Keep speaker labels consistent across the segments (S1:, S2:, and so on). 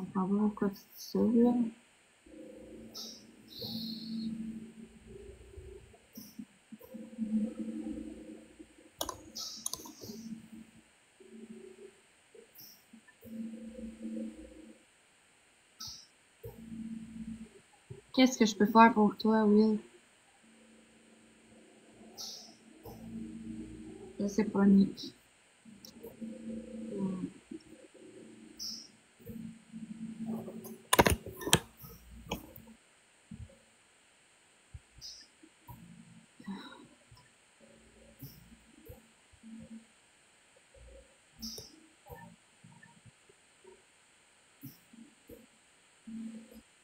S1: comprends pas pourquoi tu dis ça, là. Qu'est-ce que je peux faire pour toi, Will? Je sais pas, Nick.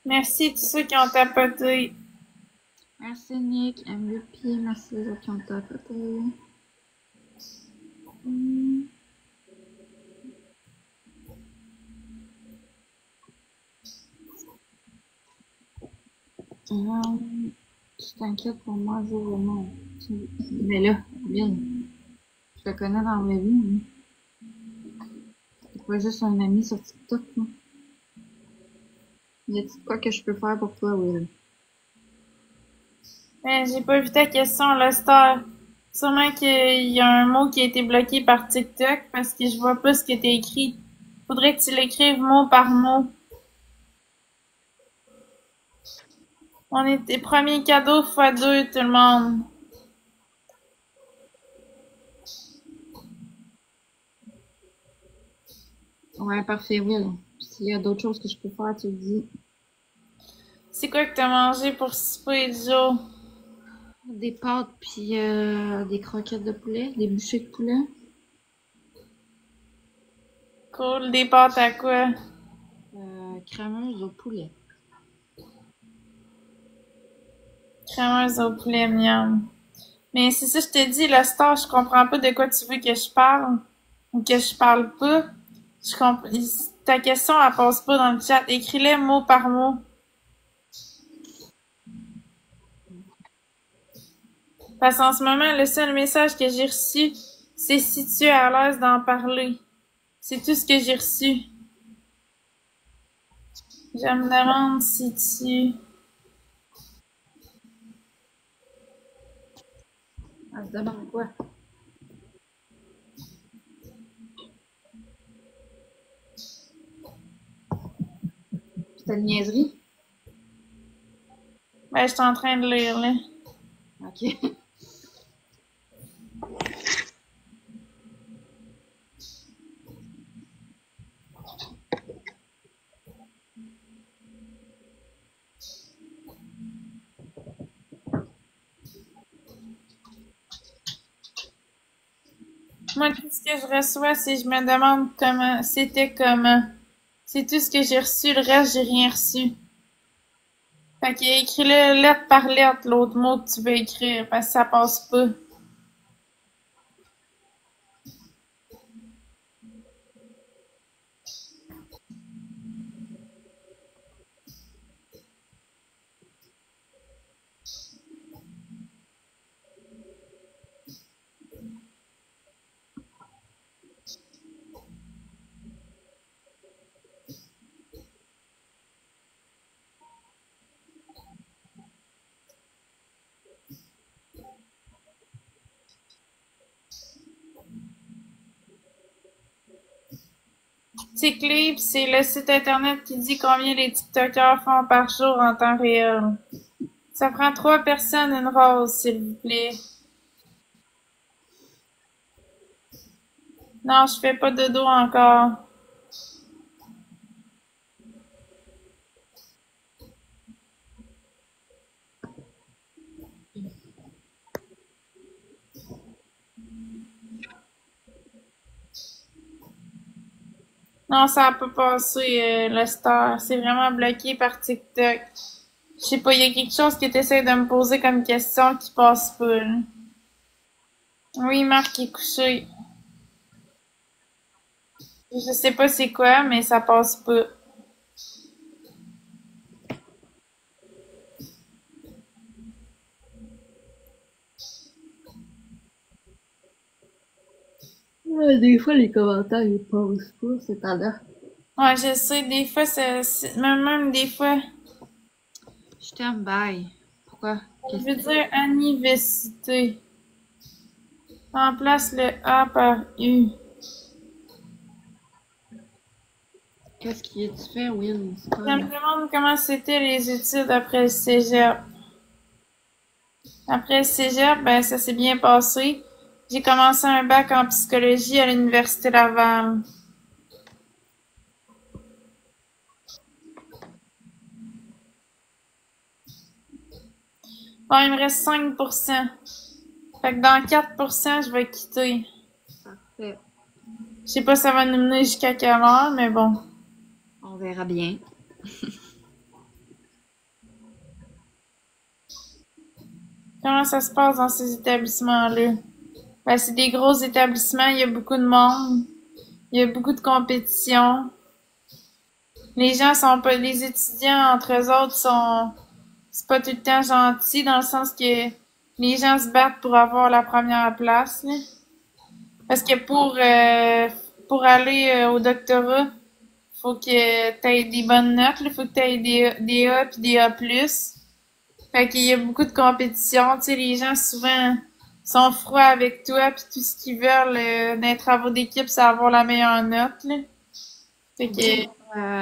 S2: Merci tous ceux qui ont tapoté.
S1: Merci, Nick. MVP, merci les autres qui ont tapoté. Tu t'inquiètes pour moi, je vraiment. Mais là, Will, je te connais dans la vraie vie, hein. C'est pas juste un ami sur TikTok, là. Y a-t-il quoi que je peux faire pour toi, Will?
S2: J'ai pas vu ta question, Lester. Sûrement qu'il y a un mot qui a été bloqué par TikTok parce que je vois pas ce que t'as écrit. Faudrait que tu l'écrives mot par mot. On était premier cadeau x2, tout le monde.
S1: Ouais, parfait, Will. S'il y a d'autres choses que je peux faire, tu le dis.
S2: C'est quoi que t'as mangé pour souper, Joe?
S1: Des pâtes puis des croquettes de poulet, des bouchées de poulet.
S2: Cool, des pâtes à quoi?
S1: Crémeuse au poulet.
S2: Crémeuse au poulet, miam. Mais c'est ça, je te dis, Lester, je comprends pas de quoi tu veux que je parle. Ou que je parle pas. Ta question, elle passe pas dans le chat. Écris-les mot par mot. Parce qu'en ce moment, le seul message que j'ai reçu, c'est si tu es à l'aise d'en parler. C'est tout ce que j'ai reçu. Je me demande si tu...
S1: Elle se demande quoi? C'était une niaiserie?
S2: Ben, je suis en train de lire, là.
S1: Ok.
S2: Moi, tout ce que je reçois, c'est je me demande comment, c'était comment. C'est tout ce que j'ai reçu, le reste, j'ai rien reçu. Fait que écris-le lettre par lettre, l'autre mot que tu veux écrire, parce que ça passe pas. TikLib, c'est le site internet qui dit combien les TikTokers font par jour en temps réel. Ça prend 3 personnes, une rose, s'il vous plaît. Non, je fais pas de dos encore. Non, ça a pas passé, le star. C'est vraiment bloqué par TikTok. Je sais pas, il y a quelque chose que t'essaies de me poser comme question qui passe pas, là. Oui, Marc est couché. Je sais pas c'est quoi, mais ça passe pas.
S1: Ouais, des fois, les commentaires, ils passent pas, c'est tendance.
S2: Ouais, je sais, des fois, même des fois,
S1: Je t'aime, bye. Pourquoi?
S2: je veux dire anniversité. Remplace le A par U.
S1: Qu'est-ce qui est-tu fait, Will? C'est
S2: Je
S1: quoi?
S2: me demande comment c'était les études après le cégep. Après le cégep, ben, ça s'est bien passé. J'ai commencé un bac en psychologie à l'Université Laval. Bon, il me reste 5%. Fait que dans 4%, je vais quitter.
S1: Parfait.
S2: Je sais pas ça va nous mener jusqu'à quelle heure, mais bon.
S1: On verra bien.
S2: Comment ça se passe dans ces établissements-là? Ben, c'est des gros établissements, il y a beaucoup de monde, il y a beaucoup de compétition. Les gens sont pas, les étudiants entre eux autres sont, c'est pas tout le temps gentil dans le sens que les gens se battent pour avoir la première place, là. Parce que pour aller au doctorat, faut que t'aies des bonnes notes, là. Faut que t'aies des A puis des A+. Fait qu'il y a beaucoup de compétition, tu sais, les gens souvent sont froids avec toi puis tout ce qu'ils veulent dans les travaux d'équipe, c'est avoir la meilleure note, là. Fait que,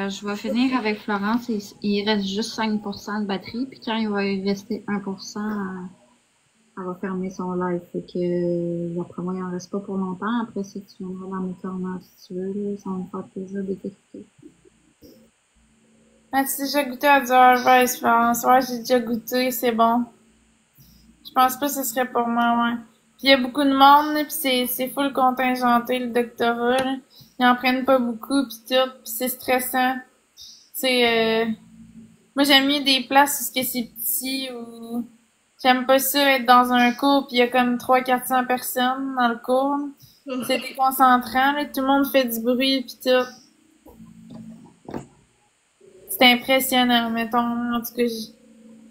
S1: Je vais finir avec Florence. Il reste juste 5% de batterie. Puis quand il va y rester 1%, elle va fermer son live. Fait que, d'après moi, il en reste pas pour longtemps. Après, si tu viendras dans mes corners, si tu veux, là, ça va me faire plaisir de t'écouter.
S2: as-tu déjà goûté à du Harvest, Florence? Ouais, j'ai déjà goûté, c'est bon. Je pense pas que ce serait pour moi, ouais. Puis il y a beaucoup de monde, là, pis c'est full contingenté, le doctorat, là. Ils en prennent pas beaucoup, pis tout, pis c'est stressant. C'est, moi, j'aime mieux des places où c'est petit, ou j'aime pas ça être dans un cours pis il y a comme 300-400 personnes dans le cours. C'est déconcentrant, là. Tout le monde fait du bruit pis tout. C'est impressionnant, mettons. En tout cas,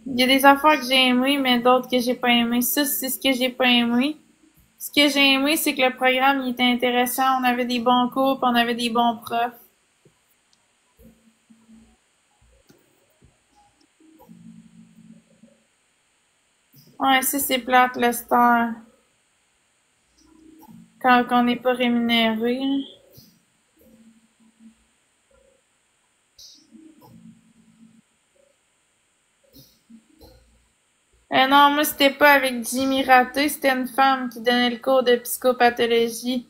S2: il y a des affaires que j'ai aimées, mais d'autres que j'ai pas aimées. Ça, c'est ce que j'ai pas aimé. Ce que j'ai aimé, c'est que le programme, il était intéressant. On avait des bons cours, pis on avait des bons profs. Ouais, ça, c'est plate, le star. Quand on n'est pas rémunéré, là. Non, moi, c'était pas avec Jimmy Raté, c'était une femme qui donnait le cours de psychopathologie.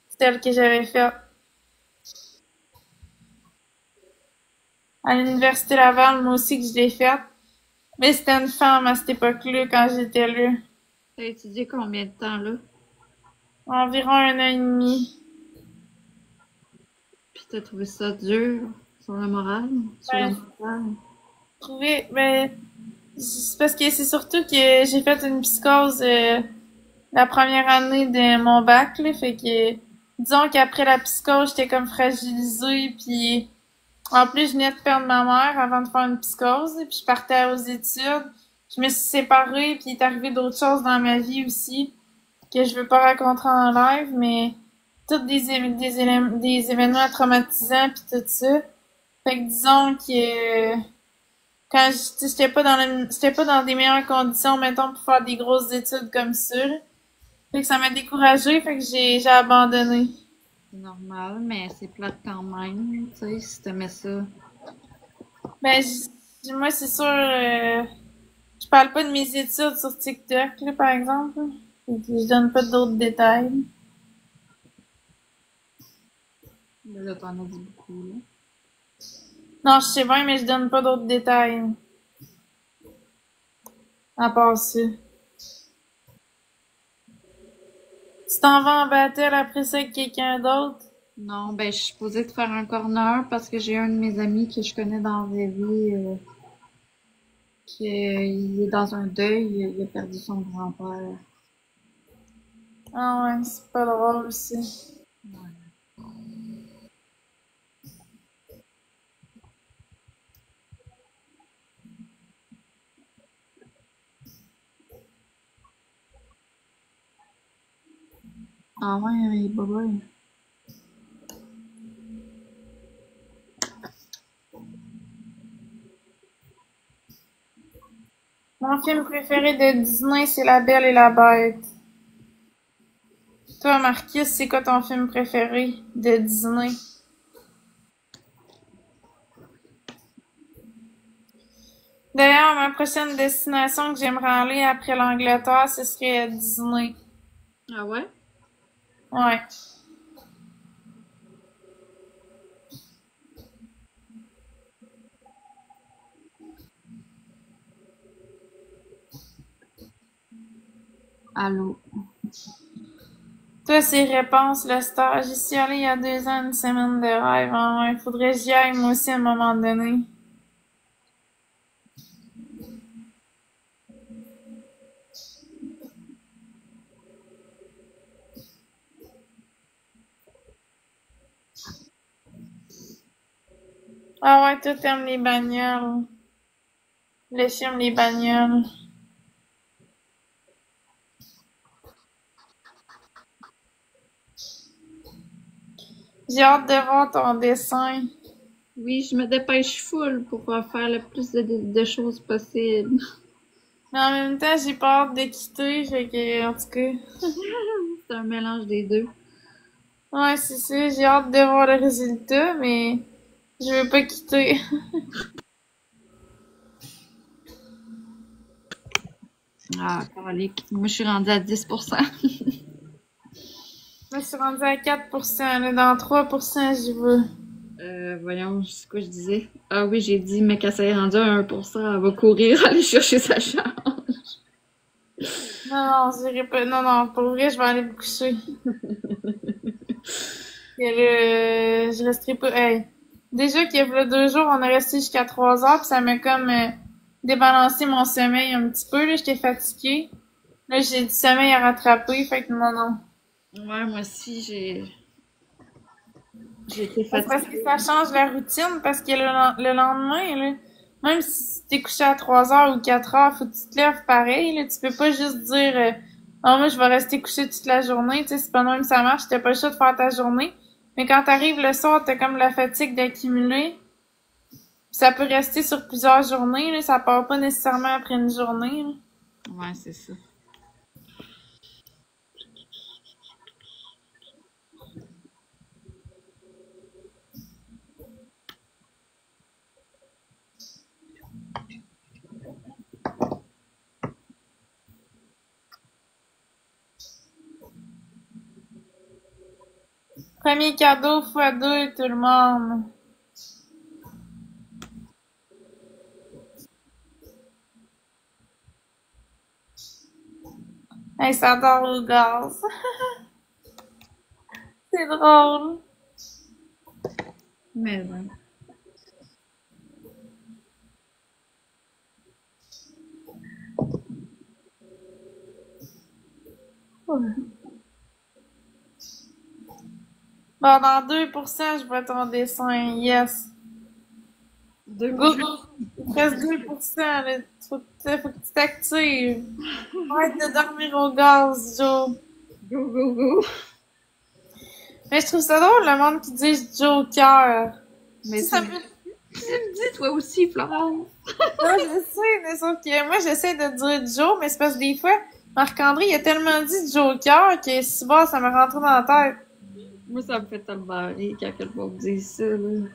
S2: C'était elle que j'avais fait. À l'Université Laval, moi aussi que je l'ai faite. Mais c'était une femme à cette époque-là, quand j'étais là.
S1: T'as étudié combien de temps, là?
S2: Environ 1 an et demi.
S1: Puis t'as trouvé ça dur sur le moral? Sur le
S2: Ben,
S1: mental?
S2: ben, c'est parce que c'est surtout que j'ai fait une psychose la première année de mon bac, là. Fait que, disons qu'après la psychose, j'étais comme fragilisée, puis en plus, je venais de perdre ma mère avant de faire une psychose, puis je partais aux études. Je me suis séparée, puis il est arrivé d'autres choses dans ma vie aussi que je veux pas raconter en live, mais toutes des événements traumatisants puis tout ça. Fait que disons que quand j'étais pas dans des meilleures conditions, mettons, pour faire des grosses études comme ça, là. Fait que ça m'a découragée, fait que j'ai abandonné.
S1: C'est normal, mais c'est plate quand même, tu sais, si t'aimais ça.
S2: Ben, moi, c'est sûr, je parle pas de mes études sur TikTok, là, par exemple. Fait que je donne pas d'autres détails.
S1: Mais là, t'en as dit beaucoup, là.
S2: Non, je sais bien, mais je donne pas d'autres détails. À part ça. Tu t'en vas en battle après ça avec quelqu'un d'autre?
S1: Non, ben, je suis supposée te faire un corner parce que j'ai un de mes amis que je connais dans la vraie vie, qui il est dans un deuil, il a perdu son grand-père.
S2: Ah ouais, c'est pas drôle aussi.
S1: Ah ouais, il est pas bon.
S2: Mon film préféré de Disney, c'est La Belle et la Bête. Toi, Marquis, c'est quoi ton film préféré de Disney? D'ailleurs, ma prochaine destination que j'aimerais aller après l'Angleterre, ce serait Disney.
S1: Ah ouais?
S2: Ouais.
S1: Allô?
S2: Toi, c'est Réponse, le stage. J'y suis allée il y a 2 ans, une semaine de rêve. Ah ouais, faudrait que j'y aille moi aussi à un moment donné. Ah ouais, toi, t'aimes les bagnoles. Les films, les bagnoles. J'ai hâte de voir ton dessin.
S1: Oui, je me dépêche full pour faire le plus de choses possible.
S2: Mais en même temps, j'ai peur de quitter, fait que, en tout cas.
S1: C'est un mélange des deux.
S2: Ouais, c'est ça, j'ai hâte de voir le résultat, mais je veux pas quitter.
S1: Ah, colique. Moi, je suis rendue à 10%.
S2: Moi, je suis rendue à 4%, là, dans 3%, j'y vais.
S1: Voyons, c'est quoi je disais? Ah oui, j'ai dit, mais quand ça est rendu à 1%, elle va courir aller chercher sa chambre.
S2: Non, non, j'irai pas. Non, non, pour vrai, je vais aller me coucher. Et là, je resterai pas. Hey. Déjà qu'il y a 2 jours, on est resté jusqu'à 3 heures, puis ça m'a comme débalancé mon sommeil un petit peu, là, j'étais fatiguée. Là, j'ai du sommeil à rattraper, fait que non, non.
S1: Ouais, moi aussi, j'ai été
S2: C'est parce que
S1: fatiguée.
S2: ça change la routine, parce que le lendemain, là, même si t'es couché à 3 heures ou 4 heures, faut que tu te lèves pareil, là. Tu peux pas juste dire, ah, moi, je vais rester couché toute la journée, tu sais, c'est pas de même que ça marche, t'as pas le choix de faire ta journée. Mais quand t'arrives le soir, t'as comme la fatigue d'accumuler. Ça peut rester sur plusieurs journées, là, ça part pas nécessairement après une journée, là.
S1: Ouais, c'est ça.
S2: Premier cadeau fois 2, tout le monde. Hey, ça dort au gaz. C'est drôle.
S1: Mais ouais.
S2: Bon, dans 2%, je vois ton dessin. Yes. Go,
S1: 2%.
S2: go. Il te reste 2%, là. Faut que tu t'actives. Arrête de dormir au gaz, Joe.
S1: Go, go, go.
S2: Mais je trouve ça drôle, le monde qui dit Joker.
S1: Mais
S2: Si ça me...
S1: tu le dis, toi aussi, Florence.
S2: Non, je sais, mais sauf que moi, j'essaie de dire Joe, mais c'est parce que des fois, Marc-André, il a tellement dit Joker que si bon, ça me rentre dans la tête.
S1: Moi, ça me fait tellement rire quand quelqu'un me dit ça, là.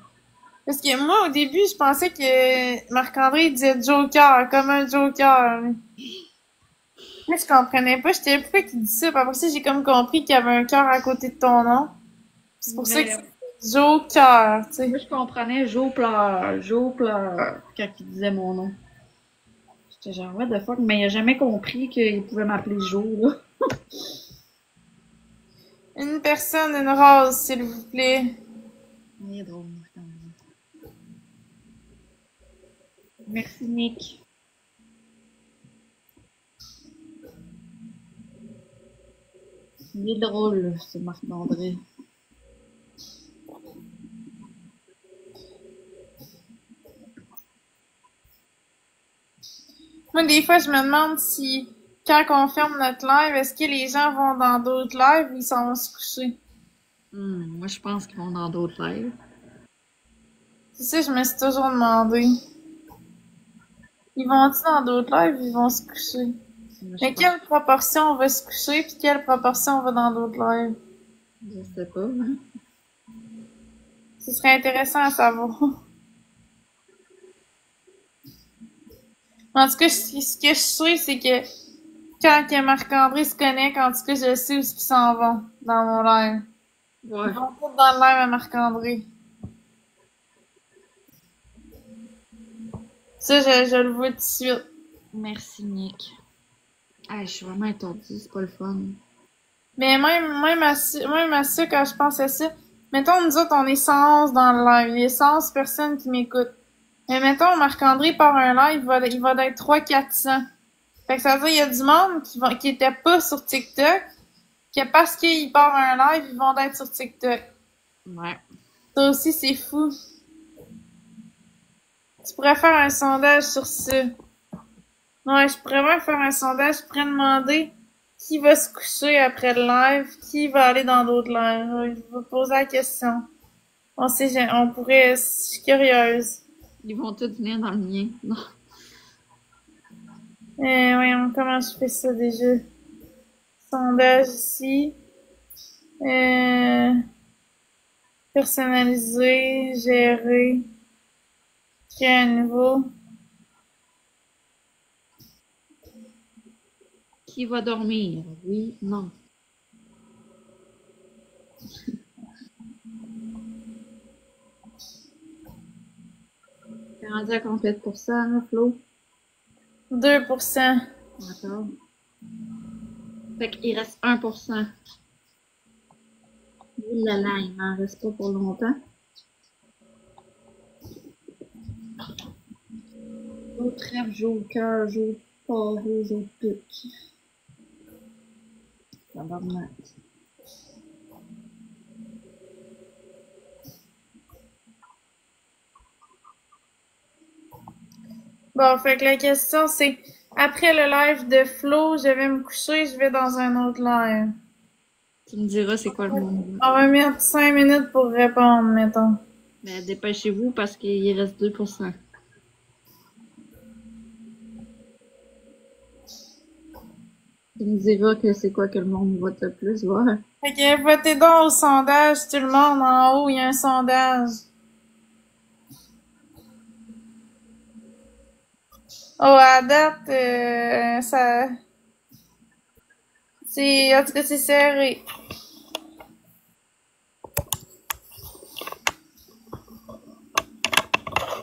S2: Parce que moi, au début, je pensais que Marc-André disait Joker, comme un Joker. Moi, je comprenais pas, j'étais pourquoi qu'il dit ça. Puis après ça, j'ai comme compris qu'il y avait un cœur à côté de ton nom. C'est pour ça que
S1: Mais
S2: c'est Joker, tu
S1: moi,
S2: sais.
S1: je comprenais Joe pleure, quand il disait mon nom. J'étais genre, what the fuck, mais il a jamais compris qu'il pouvait m'appeler Joe, là.
S2: Une personne, une rose, s'il vous plaît.
S1: Il est drôle, quand même. Merci, Nick. Il est drôle, ce Marc-André.
S2: Moi, des fois, je me demande si, quand on ferme notre live, est-ce que les gens vont dans d'autres lives ou ils s'en vont se coucher?
S1: Moi, je pense qu'ils vont dans d'autres lives.
S2: C'est ça, je me suis toujours demandé. Ils vont-tu dans d'autres lives, ils vont se coucher?
S1: Moi, je
S2: Mais
S1: pense,
S2: quelle proportion on va se coucher, puis quelle proportion on va dans d'autres lives?
S1: je sais pas, hein.
S2: Ce serait intéressant à savoir. En tout cas, ce que je sais, c'est que quand que Marc-André se connecte, en tout cas, je sais où ils s'en vont dans mon live.
S1: Ouais.
S2: Ils vont tous dans le live à Marc-André. Ça, je le vois tout de suite.
S1: Merci, Nick. Ah, je suis vraiment étourdie, c'est pas le fun.
S2: Mais même à ça, quand je pense à ça, mettons, nous autres, on est 111 dans le live. Il y a 111 personnes qui m'écoutent. Mais mettons, Marc-André part un live, il va d'être 300-400. Fait que ça veut dire, il y a du monde qui était pas sur TikTok, que parce qu'il part un live, ils vont être sur TikTok.
S1: Ouais.
S2: Ça aussi, c'est fou. Tu pourrais faire un sondage sur ça. Ouais, je pourrais même faire un sondage. Je pourrais demander qui va se coucher après le live, qui va aller dans d'autres lives. Je vais poser la question. On sait, on pourrait, je suis curieuse.
S1: Ils vont tous venir dans le mien. Non.
S2: Voyons, comment je fais ça déjà? Sondage ici. Personnaliser, gérer, créer un nouveau.
S1: Qui va dormir? Oui, non. T'es rendu à combien de pourcents, là, Flo?
S2: 2%.
S1: D'accord. Fait qu'il reste 1%. Là, là, il m'en reste pas pour longtemps. Joue trèfle, joue cœur, joue pavot, joue pique. Tabarnak.
S2: Bon, fait que la question c'est, après le live de Flo, je vais me coucher, je vais dans un autre live.
S1: Tu me diras c'est quoi le monde.
S2: On va mettre 5 minutes pour répondre, mettons.
S1: Mais dépêchez-vous parce qu'il reste 2%. Tu me diras que c'est quoi que le monde vote le plus, ouais.
S2: Fait que votez donc au sondage, tout le monde. En haut, il y a un sondage. Oh, à date, ça... En tout cas, c'est serré.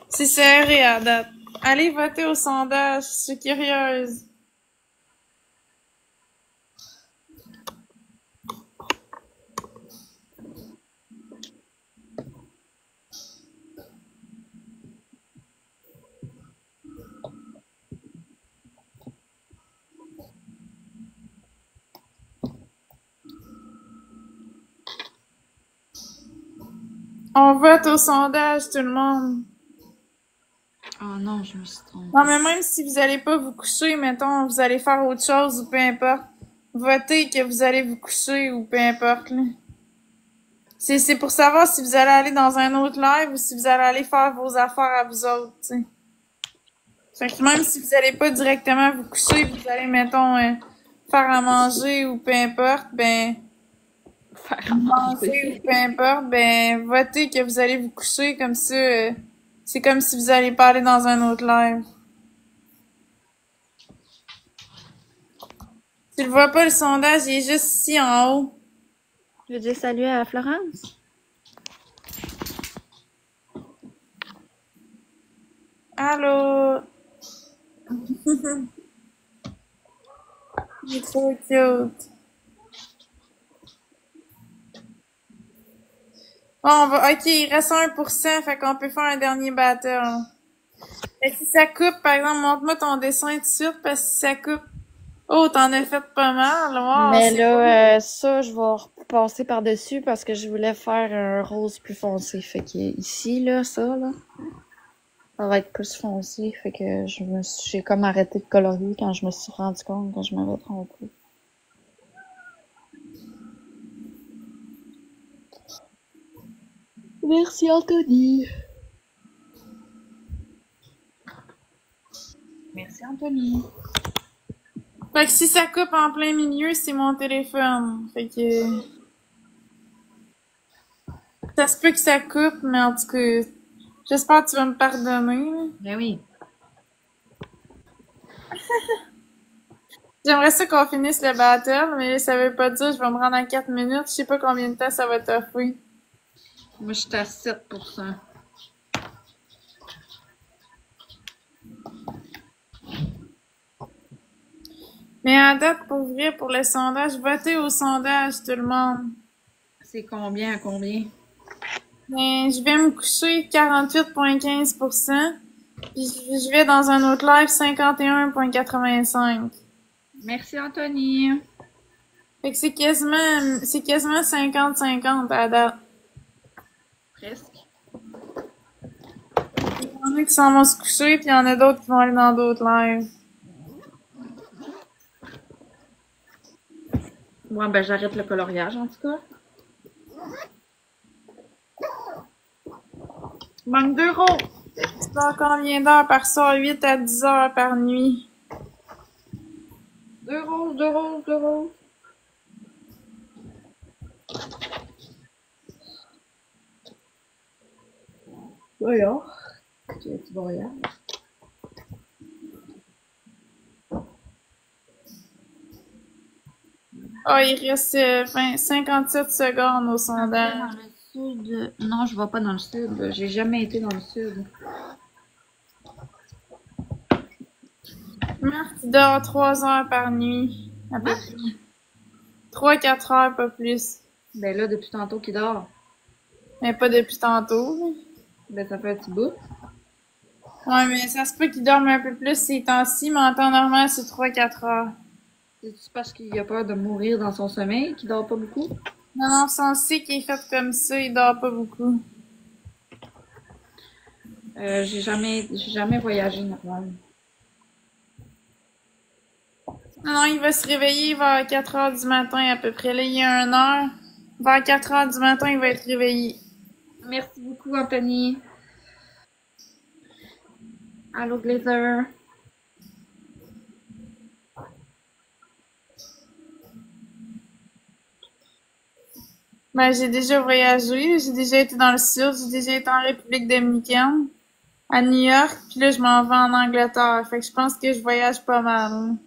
S2: C'est serré à date. Allez voter au sondage, je suis curieuse. On vote au sondage, tout le monde.
S1: Oh non, je me suis trompée.
S2: Non, mais même si vous allez pas vous coucher, mettons, vous allez faire autre chose ou peu importe, votez que vous allez vous coucher ou peu importe, là. C'est pour savoir si vous allez aller dans un autre live ou si vous allez aller faire vos affaires à vous autres, tu sais. Fait que même si vous allez pas directement vous coucher, vous allez, mettons, faire à manger ou peu importe, ben,
S1: Faire
S2: manger ou peu importe, ben, votez que vous allez vous coucher comme ça, c'est comme si vous allez pas aller dans un autre live. Tu le vois pas, le sondage, il est juste ici en haut.
S1: Je veux dire salut à Florence.
S2: Allô? Il est trop cute. Bon, ok, il reste 1%, fait qu'on peut faire un dernier battle. Et si ça coupe, par exemple, montre-moi ton dessin tout de suite, parce que si ça coupe, oh, t'en as fait pas mal, wow,
S3: Mais
S2: c'est
S3: là, ça, je vais repasser par-dessus parce que je voulais faire un rose plus foncé. Fait que ici, là, ça va être plus foncé. Fait que j'ai comme arrêté de colorier quand je me suis rendu compte que je m'avais trompée. Merci, Anthony.
S1: Merci, Anthony.
S2: Fait que si ça coupe en plein milieu, c'est mon téléphone. Fait que... Ça se peut que ça coupe, mais en tout cas, j'espère que tu vas me pardonner. Là.
S1: Ben oui.
S2: J'aimerais ça qu'on finisse le battle, mais ça veut pas dire que je vais me rendre en 4 minutes. Je sais pas combien de temps ça va t'offrir.
S1: Moi, je suis à 7%.
S2: Mais à date, pour vrai, pour le sondage, votez au sondage, tout le monde.
S1: C'est combien à combien?
S2: Mais je vais me coucher 48,15%. Puis je vais dans un autre live 51,85%.
S1: Merci, Anthony.
S2: Fait que c'est quasiment 50-50 à date.
S1: Presque.
S2: Il y en a qui s'en vont se coucher, puis il y en a d'autres qui vont aller dans d'autres lives.
S1: Ouais, ben j'arrête le coloriage, en tout cas. Manque d'euros.
S2: Tu dors combien d'heures par soir? 8 à 10 heures par nuit.
S1: 2 roses, 2 roses, 2 roses. Voyons. Tu voyage.
S2: Ah, il reste 57 secondes au sondage.
S1: Dans le sud. Non, je vais pas dans le sud. J'ai jamais été dans le sud.
S2: Marc, tu dors 3 heures par nuit. À peu près. 3-4 heures, pas plus.
S1: Ben là, depuis tantôt qu'il dort.
S2: Mais pas depuis tantôt.
S1: Ben ça fait un petit bout.
S2: Ouais, mais ça se peut qu'il dorme un peu plus ces temps-ci, mais en temps normal, c'est 3-4 heures.
S1: C'est parce qu'il a peur de mourir dans son sommeil, qu'il dort pas beaucoup?
S2: Non, non, si on sait qu'il est fait comme ça, il dort pas beaucoup.
S1: J'ai jamais voyagé normal.
S2: Non, non, il va se réveiller vers 4 heures du matin à peu près. Là, il y a 1 heure. Vers 4 heures du matin, il va être réveillé.
S1: Merci beaucoup, Anthony. Allô, Glazer.
S2: Ben, j'ai déjà voyagé, j'ai déjà été dans le sud, j'ai déjà été en République dominicaine, à New York, puis là, je m'en vais en Angleterre. Fait que je pense que je voyage pas mal.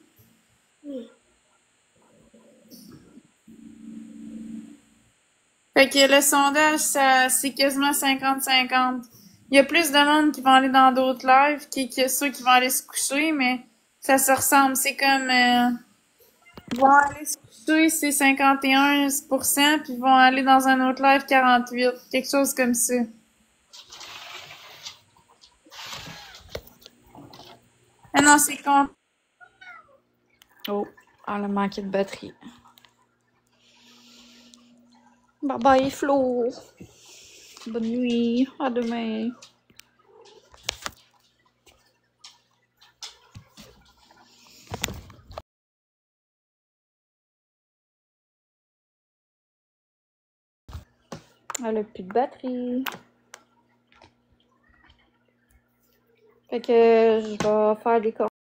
S2: Fait que le sondage, ça, c'est quasiment 50-50. Il y a plus de monde qui vont aller dans d'autres lives que ceux qui vont aller se coucher, mais ça se ressemble. C'est comme, ils vont aller se coucher, c'est 51%, puis ils vont aller dans un autre live 48%. Quelque chose comme ça. Ah non, c'est con.
S3: Oh, elle a manqué de batterie. Bye bye, Flo. Bonne nuit. À demain. Elle a plus de batterie. Fait que je vais faire des